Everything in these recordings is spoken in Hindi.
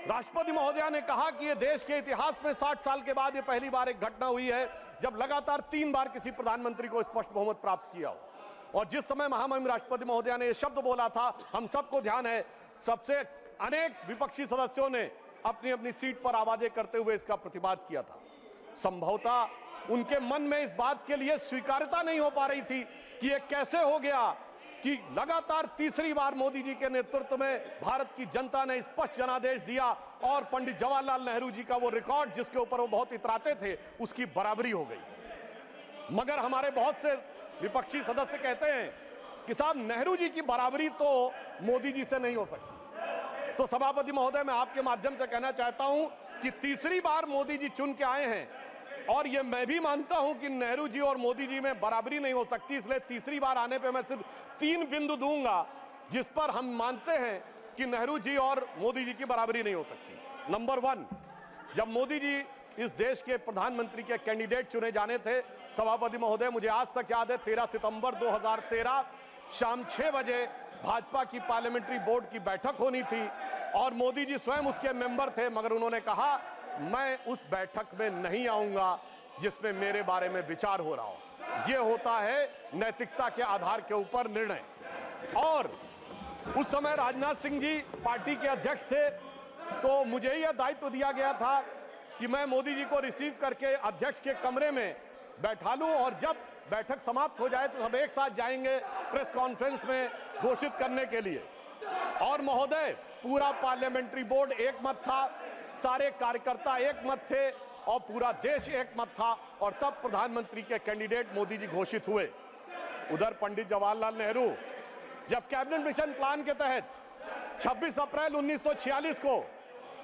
राष्ट्रपति महोदया ने कहा कि ये देश के इतिहास में 60 साल के बाद ये पहली बार एक घटना हुई है जब लगातार 3 बार किसी प्रधानमंत्री को स्पष्ट बहुमत प्राप्त किया हो। और जिस समय महामहिम राष्ट्रपति महोदया ने ये शब्द बोला था, हम सबको ध्यान है, सबसे अनेक विपक्षी सदस्यों ने अपनी अपनी सीट पर आवाजें करते हुए इसका प्रतिवाद किया था। संभवतः उनके मन में इस बात के लिए स्वीकार्यता नहीं हो पा रही थी कि ये कैसे हो गया कि लगातार तीसरी बार मोदी जी के नेतृत्व में भारत की जनता ने स्पष्ट जनादेश दिया और पंडित जवाहरलाल नेहरू जी का वो रिकॉर्ड जिसके ऊपर वो बहुत इतराते थे, उसकी बराबरी हो गई। मगर हमारे बहुत से विपक्षी सदस्य कहते हैं कि साहब नेहरू जी की बराबरी तो मोदी जी से नहीं हो सकती। तो सभापति महोदय, मैं आपके माध्यम से कहना चाहता हूं कि तीसरी बार मोदी जी चुन के आए हैं और ये मैं भी मानता हूं कि नेहरू जी और मोदी जी में बराबरी नहीं हो सकती, इसलिए तीसरी बार आने पे मैं सिर्फ 3 बिंदु दूंगा जिस पर हम मानते हैं कि नेहरू जी और मोदी जी की बराबरी नहीं हो सकती। नंबर 1, जब मोदी जी इस देश के प्रधानमंत्री के कैंडिडेट चुने जाने थे, सभापति महोदय, मुझे आज तक याद है 13 सितंबर 2013 शाम 6 बजे भाजपा की पार्लियामेंट्री बोर्ड की बैठक होनी थी और मोदी जी स्वयं उसके मेंबर थे, मगर उन्होंने कहा मैं उस बैठक में नहीं आऊंगा जिसमें मेरे बारे में विचार हो रहा हो। यह होता है नैतिकता के आधार के ऊपर निर्णय। और उस समय राजनाथ सिंह जी पार्टी के अध्यक्ष थे, तो मुझे यह दायित्व दिया गया था कि मैं मोदी जी को रिसीव करके अध्यक्ष के कमरे में बैठा लूं और जब बैठक समाप्त हो जाए तो सब एक साथ जाएंगे प्रेस कॉन्फ्रेंस में घोषित करने के लिए। और महोदय, पूरा पार्लियामेंट्री बोर्ड एक मत था, सारे कार्यकर्ता एक मत थे और पूरा देश एक मत था और तब प्रधानमंत्री के कैंडिडेट मोदी जी घोषित हुए। उधर पंडित जवाहरलाल नेहरू जब कैबिनेट मिशन प्लान के तहत 26 अप्रैल 1946 को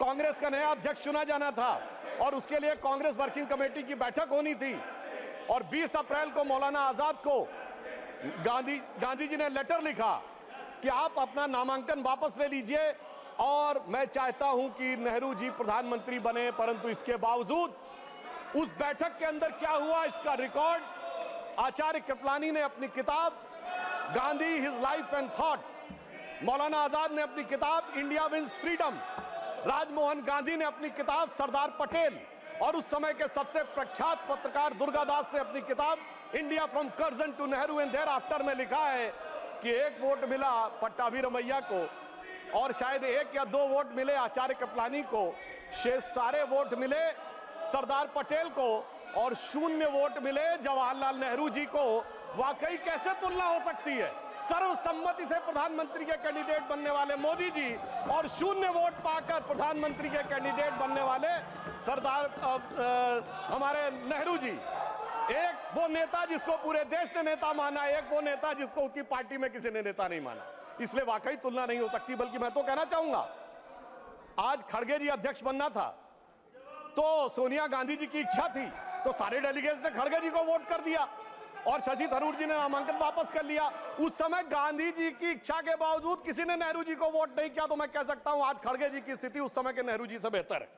कांग्रेस का नया अध्यक्ष चुना जाना था और उसके लिए कांग्रेस वर्किंग कमेटी की बैठक होनी थी और 20 अप्रैल को मौलाना आजाद को गांधी जी ने लेटर लिखा कि आप अपना नामांकन वापस ले लीजिए और मैं चाहता हूं कि नेहरू जी प्रधानमंत्री बने। परंतु इसके बावजूद उस बैठक के अंदर क्या हुआ, इसका रिकॉर्ड आचार्य कृपलानी ने अपनी किताब Gandhi his life and thought, Maulana Azad ने अपनी किताब India wins freedom, Rajmohan Gandhi ने अपनी किताब सरदार पटेल और उस समय के सबसे प्रख्यात पत्रकार दुर्गादास ने अपनी किताब India from Curzon to Nehru and thereafter में लिखा है कि 1 वोट मिला पट्टाभी रमैया को और शायद 1 या 2 वोट मिले आचार्य कृपलानी को, शेष सारे वोट मिले सरदार पटेल को और 0 वोट मिले जवाहरलाल नेहरू जी को। वाकई कैसे तुलना हो सकती है? सर्वसम्मति से प्रधानमंत्री के कैंडिडेट बनने वाले मोदी जी और 0 वोट पाकर प्रधानमंत्री के कैंडिडेट बनने वाले सरदार हमारे नेहरू जी। एक वो नेता जिसको पूरे देश ने नेता माना, एक वो नेता जिसको उसकी पार्टी में किसी ने नेता नहीं माना। इसलिए वाकई तुलना नहीं हो सकती। बल्कि मैं तो कहना चाहूंगा, आज खड़गे जी अध्यक्ष बनना था तो सोनिया गांधी जी की इच्छा थी, तो सारे डेलीगेट्स ने खड़गे जी को वोट कर दिया और शशि थरूर जी ने नामांकन वापस कर लिया। उस समय गांधी जी की इच्छा के बावजूद किसी ने नेहरू जी को वोट नहीं किया, तो मैं कह सकता हूं आज खड़गे जी की स्थिति उस समय के नेहरू जी से बेहतर है।